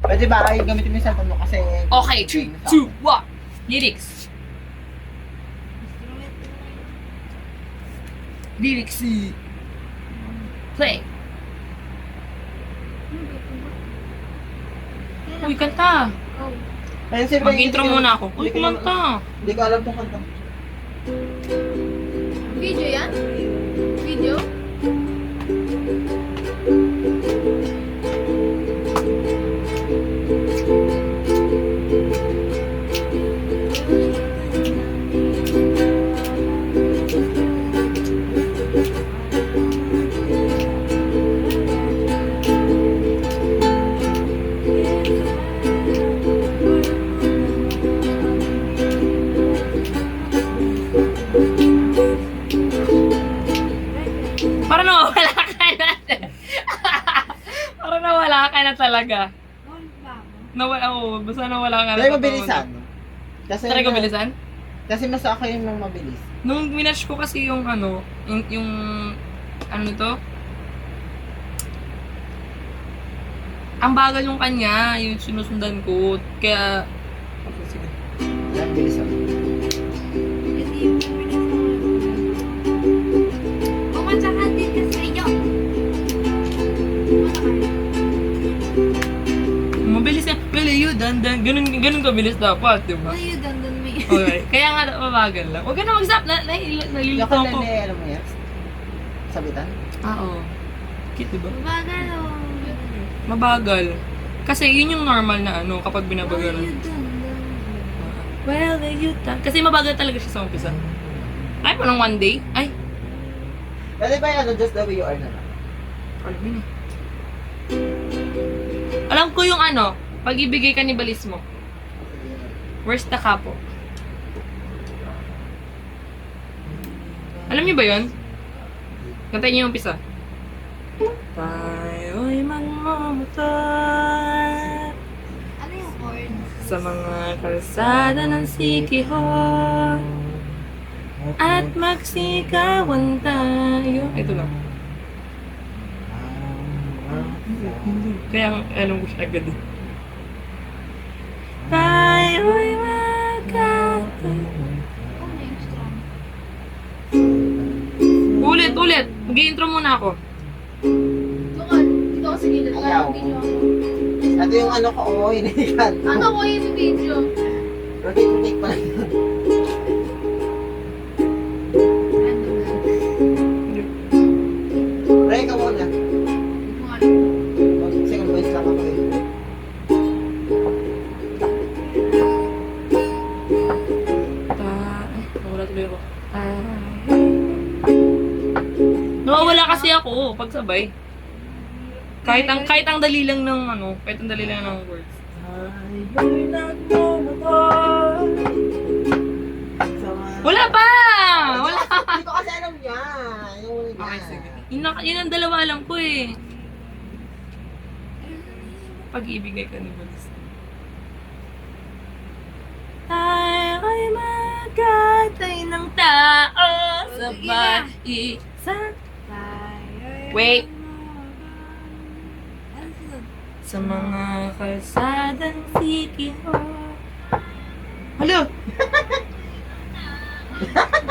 Pwede ba ay gamitin mo yung cellphone mo kasi... Okay, 3, 2, 1. Lyrics. Lyrics. Play. Uy, kanta. Ayun, siyempre, Mag-intro hindi ko- muna ako. Uy, hindi ko na- kumanta. Hindi ko alam tong kanta. Video yan? Video? Parang nawawala ka na. Parang nawala ka na talaga. Nawala, oo. Basta nawala ka na. Try mabilisan. Kasi Try ko bilisan? Kasi mas ako yung mabilis. Nung minatch ko kasi yung ano, yung ano to? Ang bagal yung kanya, yung sinusundan ko. Kaya, okay, sige. Yan, bilisan. Pumatsakan din ka sa iyo. Mabilis na, well, you dandan. Ganun kabilis dapat, di ba? Ay, dandan mo yun. Okay, kaya nga mabagal lang. Huwag ka na mag-stop, nalilito Yung ako. kalene, alam mo yan? Sabitan? Oo. Cute, di ba? Bagal o. Mabagal. Kasi yun yung normal na ano, kapag binabagalan. Well, you done. Kasi mabagal talaga siya sa umpisa. Ay, parang one day. Ay, Pwede ba yan, just the way you are na lang? alam yun eh. Alam ko yung ano, pag ibigay ka ni balis mo. Where's the capo? Alam niyo ba yun? Kantayin niyo yung umpisa. Tayo'y magmamotor Ano yung chord? sa mga kalsada ng Sikihor at magsikawan tayo. Ito lang. Kaya alam ko siya agad. Tayo'y magkatay. Oh, may strum. Ulit. Mag-intro muna ako. Dito ka sa gilid. Ayaw. Parang video. Ito yung ano ko, oo, hinihikan. Ano ko yung video? Rotate pa lang. Try ka muna. Second voice lang ako eh. Nawala tuloy ako. Nawawala kasi ako pag sabay. Kahit ang dali lang ng ano, kahit ang dali lang ng words. Wala pa! Wala! Hindi ko kasi alam yan. Yung una Okay, yan. sige. Yun ang dalawa alam ko eh. Pag-ibigay ka ni Balis. Tayo ay magkatay ng tao sa isa. Wait. Sa mga kalsadang Sikihor. Hala!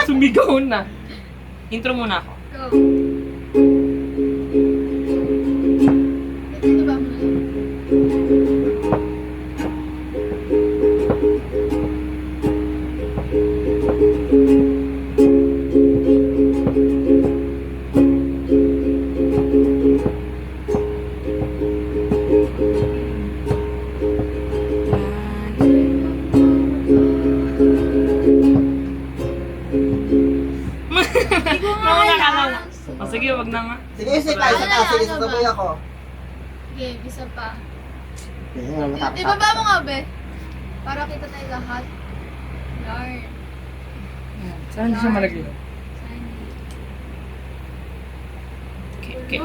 Sumigaw na. Intro muna ako. Go. Ito ba mo? Nauna ka na. O sige, wag na nga. Sige, isa ka. Sige, sasabay ako. Sige, isa pa. Sige, matapos. Ibaba mo nga, be. Para kita tayo lahat. Yarn. Saan siya malagay? Okay.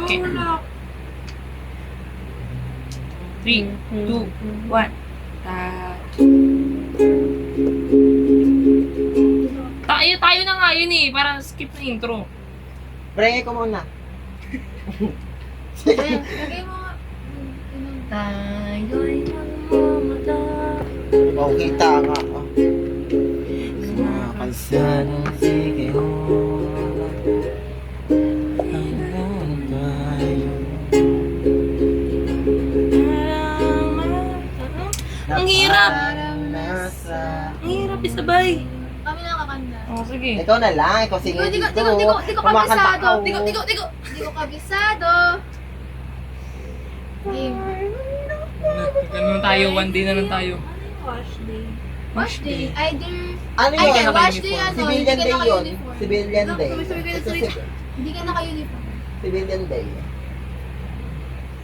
3, 2, 1. Tayo na nga yun eh. Para skip na intro. Bring ko muna. Lagay mo nga. Tayo'y Oh, kita nga. Oh. Sumakalsada, sige, Ang hirap! Parang nasa... Ang hirap isabay. Kami na kakanta. Oh, sige. Ikaw na lang, ikaw sige Di dito. ko Kumakanta kabisado. ka, Di oh. ko kabisado. Game. Ganun tayo, one day na lang tayo. Wash day. Wash day. Either... Ano Ay, yun? kaya wash day ano. Civilian hindi day ka yun. naka-uniform. Civilian day. Ito Hindi ka naka-uniform. civilian day.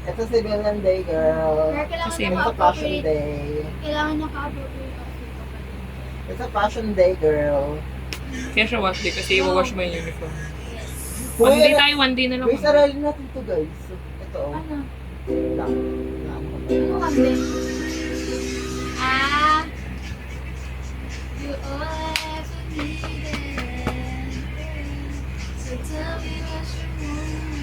Ito civilian day, girl. Pero kailangan Kasi Ito fashion naka-appropriate. day. Kailangan naka-appropriate outfit ka pa. It's a fashion day, girl. Kaya siya wash day kasi iwawash mo yung uniform. Yes. One day tayo, one day na lang. Wait, sarili natin to, guys. Ito, oh. Ano? Lang. Ano kami? Ah. You always needed. So tell me what you want.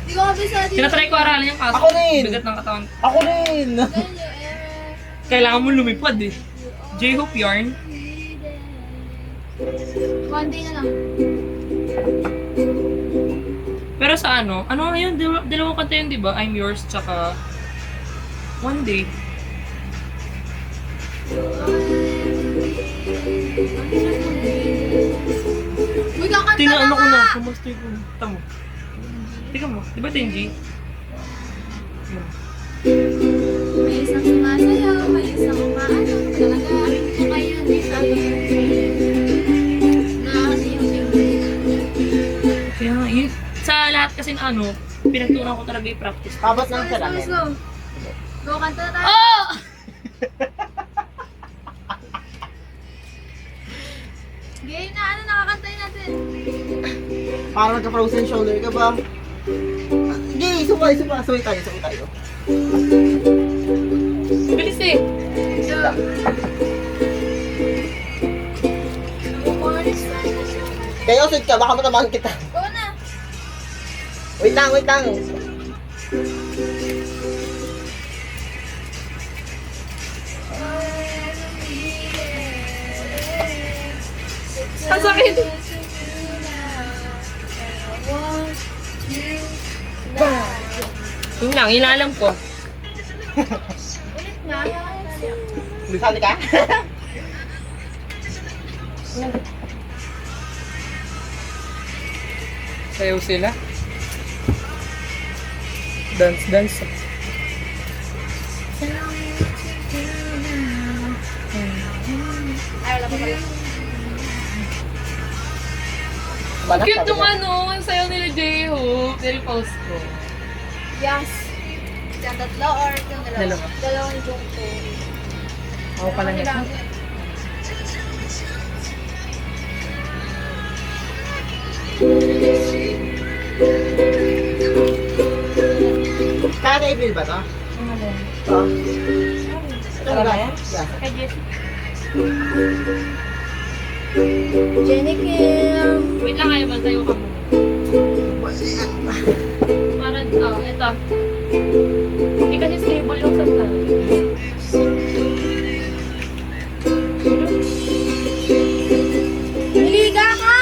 Di ko kabisado. Tinatry ko aralin yung kaso. Ako rin! Bigat ng katawan. Ako rin! Kailangan mo lumipad eh. J-Hope yarn. One day na lang. Pero sa ano yun, dalawang kanta yun, di ba? I'm yours, tsaka one day. Uy, kakanta Tinaano ko nga! na, kumustoy ko. Tamo. Tika mo, di ba Tenji? May isang sumasayaw, may isang umaano. Talaga, ito kayo, di sabi. Kaya nga, yun. Sa lahat kasi na ano, pinagtunan ko talaga yung practice. Tapos ng Let's salamin. go. Go, kanta na tayo. Oh! Game na, ano, nakakantay natin. Parang nagka-frozen shoulder ka ba? Hindi, sumay tayo. Bilis eh. Kaya usod ka, baka matamaan kita. Go na. Wait lang. Ang sakit. Yun lang, inalam ko. Ulit nga. Sali ka? Sayaw sila. Dance. Ay, wala pa pala. Banak Cute ka, nung banak. ano, ang sayaw nila J-Hope. Nire-post ko. Yes. Isang tatlo or itong dalawa? Dalawa. Dalawang jungko. Ako pala nito. Kaya na i-bill ba to? Ito. Ito ba? yan? Yeah. Kay Jessie. Jenny Kim. Wait lang kayo, bantayo ka muna. Parang, ito. Hindi kasi stable yung sa Niliga ka!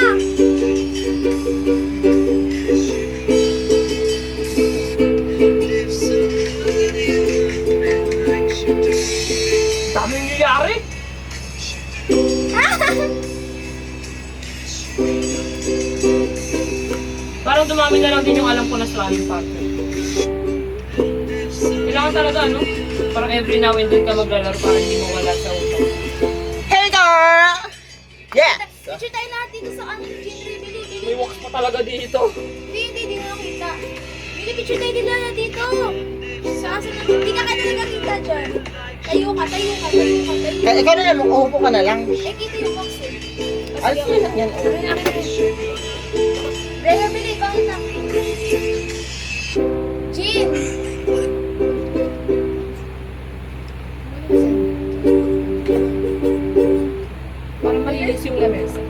dami nangyayari! Parang dumami na lang din yung alam ko na slamming pattern. Kailangan talaga, ano? Parang every now and then ka maglalaro para hindi mo wala sa utak. Hey, girl! Yes! Picture tayo lahat dito sa ano, Jinri, May wax pa talaga dito. Hindi na nakita. Bili, picture tayo din lahat dito. Saan na? Hindi ka talaga kita dyan. Tayo ka. Ikaw na lang, uupo ka na lang. Eh, kita yung box eh. Alis mo na yan. oh. Rhea, bili, bakit na? Jin! Parang malinis yung lamesa.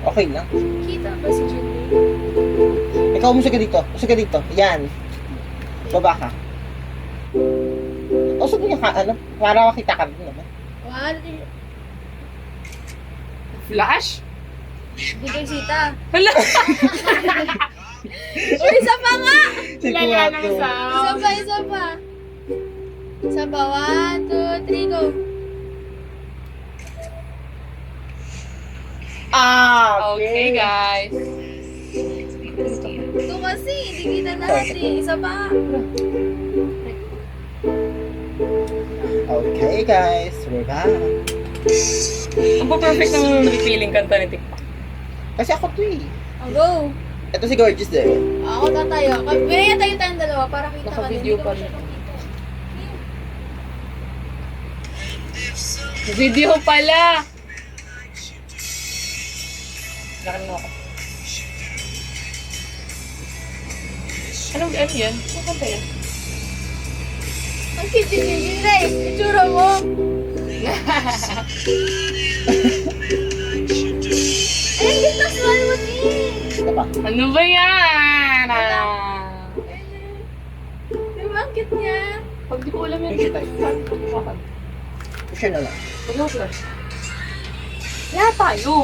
Okay na. Kita ba si Jin? Ikaw, umusog ka dito. Yan. Baba ka. Pausap mo yung ano, para makita ka rin naman. One, Flash? di kay Sita. Hala! Uy, isa pa nga! Lala ng Isa sound. pa, isa pa. Isa pa, 1, 2, 3, go. Okay, guys. Ito kasi, hindi kita lahat eh. Isa pa. Okay guys, we're back. Ang perfect ng napipiling kanta ni TikTok. Kasi ako to eh. Oh, go. Ito si Gorgeous eh. Ako tatayo. Kaya tayo tayong dalawa para kita ka. Naka-video Hindi ko pa siya rin. makita. Video pala! Lakan mo ako. Ano yan? Ano kanta yan? Ang cute yung Ray. Itsura mo. Ay, ang ganda sa mo din. Ito pa. Ano ba yan? Di ba ang cute niya? Pag di ko alam yan, Picture tayo. bakit? Picture na lang. Pag ako flash. Lahat tayo.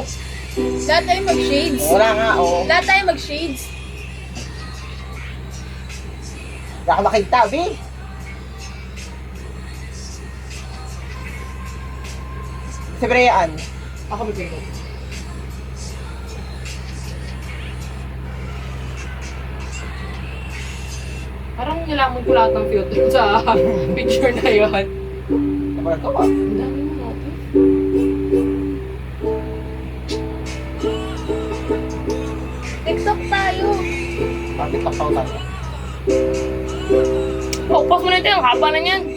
Lahat tayo mag-shades. Wala nga, oo. Lahat tayo mag-shades. Wala ka makita, B. Si Brian. Ako bigay ko. Parang nilamon ko lahat ng filter sa picture na yun. Ano ba nagawa? Ang dami mo natin. TikTok tayo. Bakit taktaw tayo? Oh, pause mo na ito. Ang haba na yan.